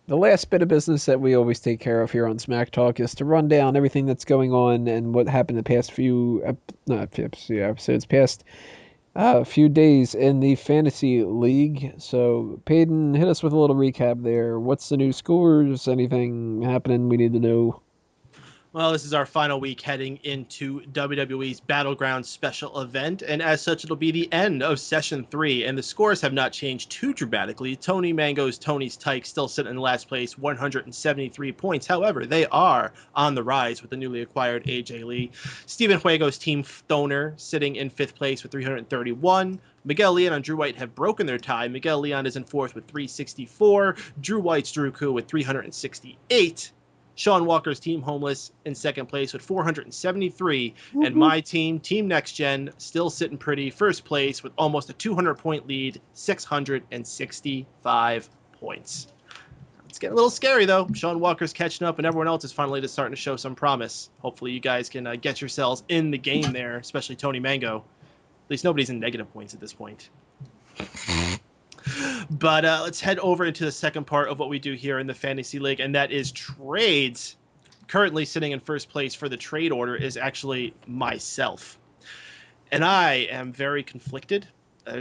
The last bit of business that we always take care of here on Smack Talk is to run down everything that's going on and what happened the past not few episodes, past few days in the fantasy league. So, Peyton, hit us with a little recap there. What's the new scores? Anything happening we need to know? Well, this is our final week heading into WWE's Battleground special event, and as such, it'll be the end of Session 3, and the scores have not changed too dramatically. Tony Mango's Tony's Tyke still sitting in last place, 173 points. However, they are on the rise with the newly acquired AJ Lee. Steven Juego's Team Stoner sitting in 5th place with 331. Miguel Leon and Drew White have broken their tie. Miguel Leon is in 4th with 364. Drew White's Drew Koo with 368. Sean Walker's Team Homeless in 2nd place with 473. And Woo-hoo. my team, Team Next Gen, still sitting pretty, 1st place with almost a 200-point lead, 665 points. It's getting a little scary, though. Sean Walker's catching up, and everyone else is finally just starting to show some promise. Hopefully you guys can get yourselves in the game there, especially Tony Mango. At least nobody's in negative points at this point. But let's head over into the second part of what we do here in the Fantasy League, and that is trades. Currently sitting in 1st place for the trade order is actually myself. And I am very conflicted.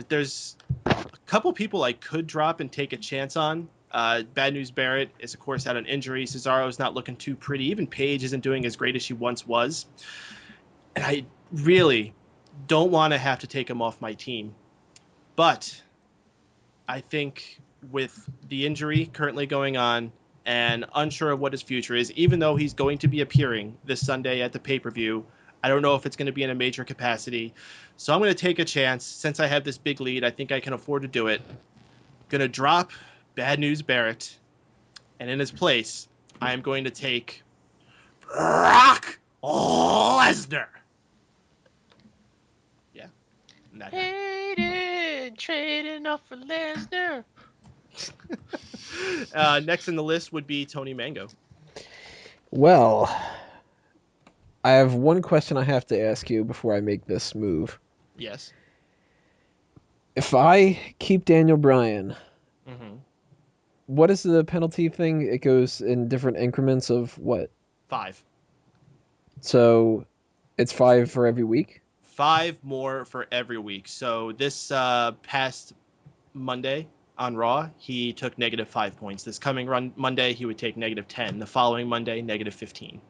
There's a couple people I could drop and take a chance on. Bad News Barrett is, of course, out on injury. Cesaro is not looking too pretty. Even Paige isn't doing as great as she once was. And I really don't want to have to take him off my team. But I think with the injury currently going on and unsure of what his future is, even though he's going to be appearing this Sunday at the pay-per-view, I don't know if it's going to be in a major capacity. So I'm going to take a chance. Since I have this big lead, I think I can afford to do it. Going to drop Bad News Barrett. And in his place, I am going to take Brock Lesnar. Yeah. Hated trading off for Lesnar. Next in the list would be Tony Mango. Well, I have one question I have to ask you before I make this move. Yes. If I keep Daniel Bryan, Mm-hmm. what is the penalty thing? It goes in different increments of what? 5. So it's 5 for every week? 5 more for every week. So this past Monday on Raw, he took -5 points. This coming Monday, he would take -10. The following Monday, -15.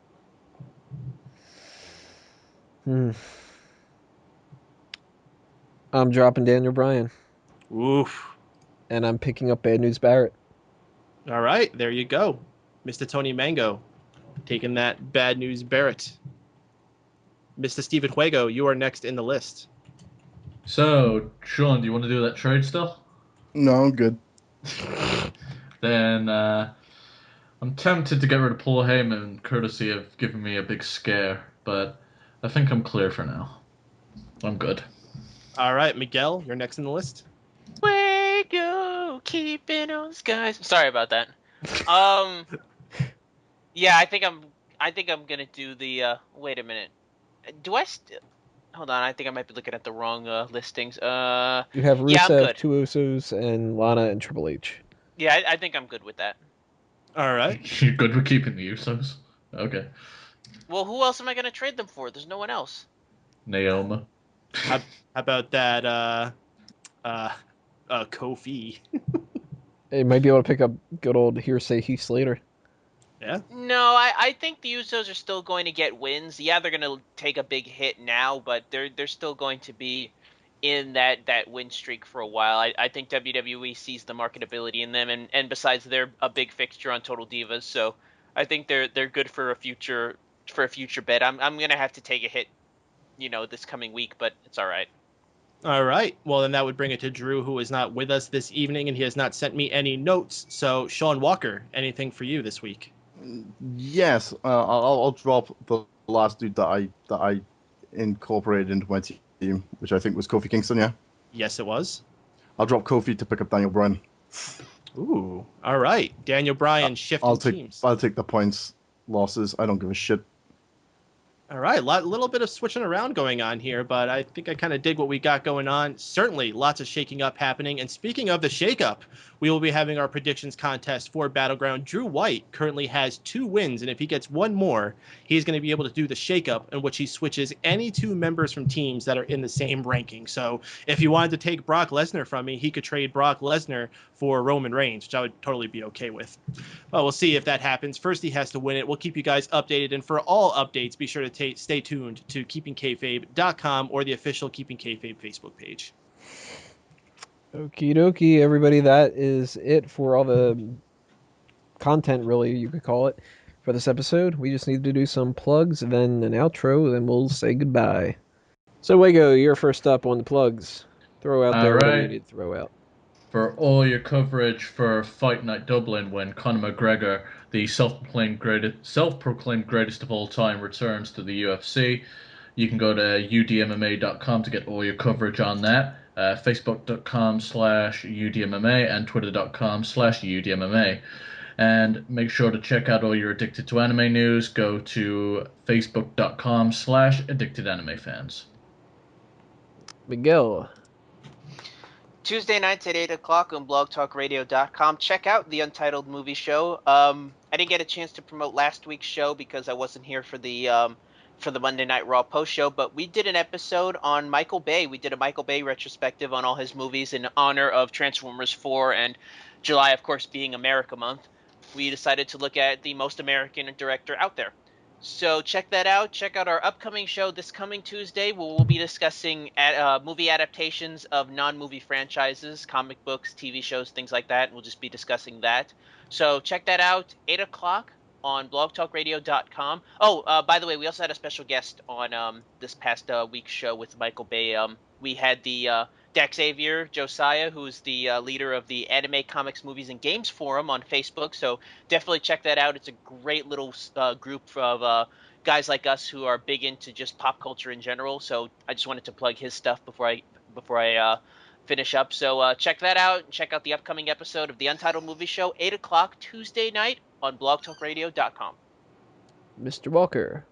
I'm dropping Daniel Bryan, Oof. and I'm picking up Bad News Barrett. All right, there you go. Mr. Tony Mango taking that Bad News Barrett. Mr. Steven Juego, you are next in the list. So, Sean, do you want to do that trade still? No, I'm good. Then I'm tempted to get rid of Paul Heyman, courtesy of giving me a big scare, but I think I'm clear for now. I'm good. All right, Miguel, you're next in the list. Fuego, keeping on skies. Sorry about that. Yeah, I think I'm gonna do the. Wait a minute. Do I still? Hold on, I think I might be looking at the wrong listings. You have Yeah, I'm Rusev, good. Two Usos, and Lana and Triple H. Yeah, I think I'm good with that. All right. You're good with keeping the Usos? Okay. Well, who else am I gonna trade them for? There's no one else. Naoma. How about that Kofi? You might be able to pick up good old Hearsay Heath Slater. Yeah. No, I think the Usos are still going to get wins. Yeah, they're going to take a big hit now, but they're still going to be in that win streak for a while. I think WWE sees the marketability in them, and besides, they're a big fixture on Total Divas, so I think they're good for a future bet. I'm going to have to take a hit, this coming week, but it's all right. All right. Well, then that would bring it to Drew, who is not with us this evening, and he has not sent me any notes. So, Sean Walker, anything for you this week? Yes, I'll drop the last dude that I incorporated into my team, which I think was Kofi Kingston. Yeah, Yes, it was. I'll drop Kofi to pick up Daniel Bryan. Ooh. All right. Daniel Bryan shifting I'll teams. take the points losses. I don't give a shit. All right, little bit of switching around going on here, but I think I kind of dig what we got going on. Certainly, lots of shaking up happening. And speaking of the shakeup, we will be having our predictions contest for Battleground. Drew White currently has 2 wins, and if he gets one more, he's going to be able to do the shakeup in which he switches any 2 members from teams that are in the same ranking. So if he wanted to take Brock Lesnar from me, he could trade Brock Lesnar for Roman Reigns, which I would totally be okay with. Well, we'll see if that happens. First, he has to win it. We'll keep you guys updated. And for all updates, be sure to stay tuned to keepingkayfabe.com or the official Keeping Kayfabe Facebook page. Okie dokie, everybody. That is it for all the content, really, you could call it, for this episode. We just need to do some plugs, then an outro, then we'll say goodbye. So, Wago, you're first up on the plugs. Throw out there whatever you need to throw out. For all your coverage for Fight Night Dublin when Conor McGregor, the self-proclaimed greatest of all time, returns to the UFC, you can go to udmma.com to get all your coverage on that. Facebook.com/UDMMA and Twitter.com/UDMMA. And make sure to check out all your Addicted to Anime news. Go to Facebook.com/AddictedAnimeFans. Miguel. Tuesday nights at 8 o'clock on blogtalkradio.com. Check out the Untitled Movie Show. I didn't get a chance to promote last week's show because I wasn't here for the Monday Night Raw post show, but we did an episode on Michael Bay. We did a Michael Bay retrospective on all his movies in honor of Transformers 4 and July, of course, being America Month. We decided to look at the most American director out there. So check that out. Check out our upcoming show this coming Tuesday. We'll be discussing movie adaptations of non-movie franchises, comic books, TV shows, things like that. We'll just be discussing that. So check that out, 8 o'clock on blogtalkradio.com. Oh, by the way, we also had a special guest on this past week's show with Michael Bay. We had the Dak Xavier Josiah, who's the leader of the Anime, Comics, Movies, and Games Forum on Facebook. So definitely check that out. It's a great little group of guys like us who are big into just pop culture in general. So I just wanted to plug his stuff before I finish up. So check that out. Check out the upcoming episode of the Untitled Movie Show, 8 o'clock Tuesday night on blogtalkradio.com. Mr. Walker.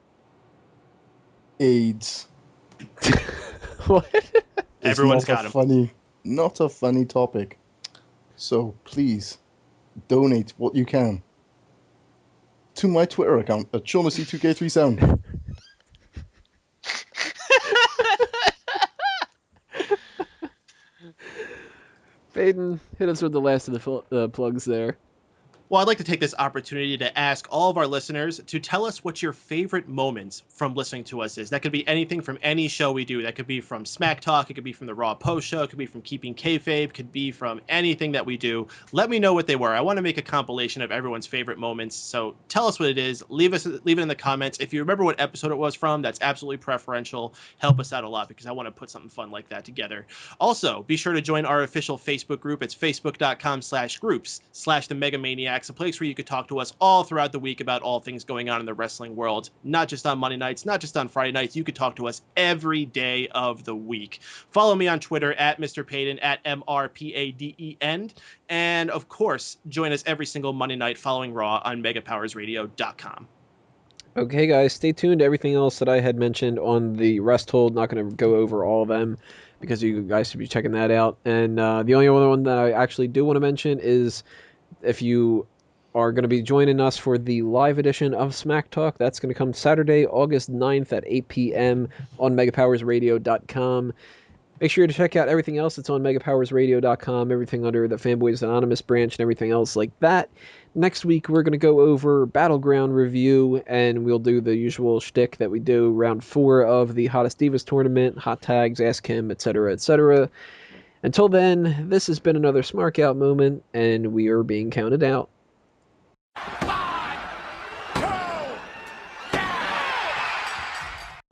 AIDS. What? Everyone's got him. Not a funny topic. So please donate what you can to my Twitter account at Shaughnessy2K37. Baden, hit us with the last of the plugs there. Well, I'd like to take this opportunity to ask all of our listeners to tell us what your favorite moments from listening to us is. That could be anything from any show we do. That could be from Smack Talk. It could be from the Raw Post Show. It could be from Keeping Kayfabe. It could be from anything that we do. Let me know what they were. I want to make a compilation of everyone's favorite moments. So tell us what it is. Leave it in the comments. If you remember what episode it was from, that's absolutely preferential. Help us out a lot because I want to put something fun like that together. Also, be sure to join our official Facebook group. It's facebook.com/groups/the Megamaniacs, a place where you could talk to us all throughout the week about all things going on in the wrestling world, not just on Monday nights, not just on Friday nights. You could talk to us every day of the week. Follow me on Twitter at Mr. Payden, at MRPADEN, and of course, join us every single Monday night following Raw on megapowersradio.com. Okay, guys, stay tuned to everything else that I had mentioned on the Rest Hold. Not going to go over all of them because you guys should be checking that out. And the only other one that I actually do want to mention is if you are going to be joining us for the live edition of Smack Talk, that's going to come Saturday, August 9th at 8 p.m. on megapowersradio.com. Make sure to check out everything else that's on megapowersradio.com, everything under the Fanboys Anonymous branch and everything else like that. Next week, we're going to go over Battleground review, and we'll do the usual shtick that we do, round 4 of the Hottest Divas tournament, hot tags, Ask Him, etc., etc. Until then, this has been another Smark Out moment, and we are being counted out. 5, 2,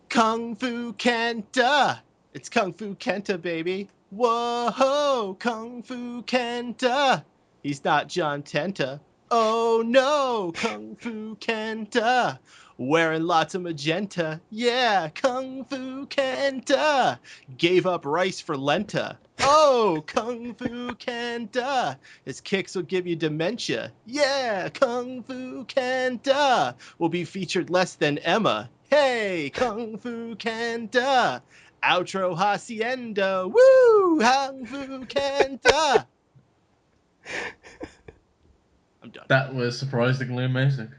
Kung Fu Kenta. It's Kung Fu Kenta, baby. Whoa, Kung Fu Kenta. He's not John Tenta. Oh no, Kung Fu Kenta. Wearing lots of magenta. Yeah, Kung Fu Kenta. Gave up rice for Lenta. Oh, Kung Fu Kenta. His kicks will give you dementia. Yeah, Kung Fu Kenta. Will be featured less than Emma. Hey, Kung Fu Kanda. Outro Hacienda. Woo! Kung Fu Kanda. I'm done. That was surprisingly amazing.